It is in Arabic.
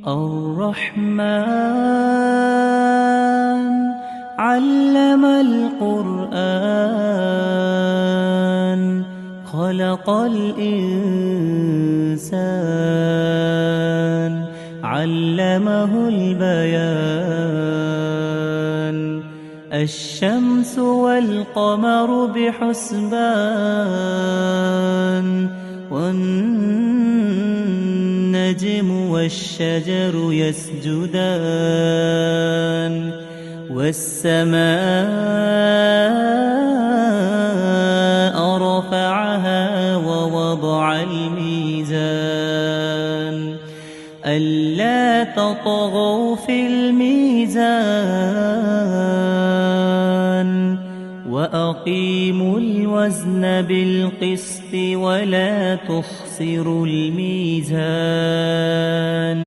الرحمن علم القرآن خلق الإنسان علمه البيان الشمس والقمر بحسبان والنجم والشجر يسجدان والسماء رفعها ووضع الميزان ألا تطغوا في الميزان وأقيموا الوزن بالقسط ولا تخسروا الميزان